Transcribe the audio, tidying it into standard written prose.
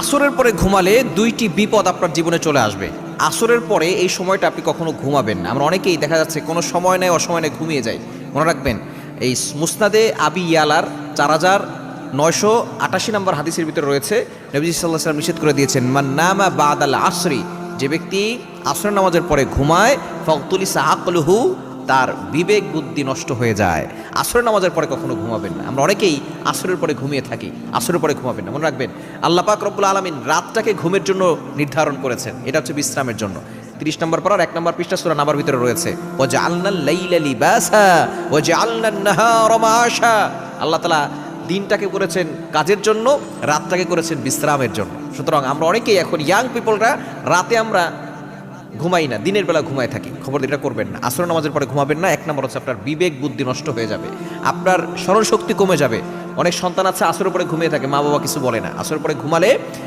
আসরের পরে ঘুমালে দুইটি বিপদ আপনার জীবনে চলে আসবে। আসরের পরে এই সময়টা আপনি কখনো ঘুমাবেন না। আমরা অনেকেই দেখা যাচ্ছে কোনো সময় নেই অসময় নেই ঘুমিয়ে যাই। মনে রাখবেন এই মুসনাদে আবি ইয়ালার 4988 নম্বর হাদিসের ভিতরে রয়েছে, নবীজি সাল্লাল্লাহু আলাইহি ওয়াসাল্লাম নিষেধ করে দিয়েছেন, মান নামা বাদাল আসরি, যে ব্যক্তি আসরের নামাজের পরে ঘুমায়, ফাকতুলিসা আকলুহু, তার বিবেক বুদ্ধি নষ্ট হয়ে যায়। আসরের নামাজের পরে কখনো ঘুমাবেন না। আমরা অনেকেই আসরের পরে ঘুমিয়ে থাকি, আসরের পরে ঘুমাবেন না। মনে রাখবেন আল্লাহ পাক রব্বুল আলামিন রাতটাকে ঘুমের জন্য নির্ধারণ করেছেন, এটা হচ্ছে বিশ্রামের জন্য। 30 নম্বর পারার 1 নম্বর পৃষ্ঠা সূরা নাবার ভিতরে রয়েছে, ওয়াজআলনাল লাইলা লিবাসা ওয়াজআলনান নাহারা মাআশা। আল্লাহ তাআলা দিনটাকে করেছেন কাজের জন্য, রাতটাকে করেছেন বিশ্রামের জন্য। সুতরাং আমরা অনেকেই এখন ইয়াং পিপলরা রাতে আমরা ঘুমাই না, দিনের বেলা ঘুমায় থাকি। খবর এটা করবেন না। আসর নামাজের পরে ঘুমাবেন না। 1 নম্বর হচ্ছে আপনার বিবেক বুদ্ধি নষ্ট হয়ে যাবে, আপনার স্মরণ শক্তি কমে যাবে। অনেক সন্তান আছে আসরের পরে ঘুমিয়ে থাকে, মা বাবা কিছু বলে না। আসরের পরে ঘুমালে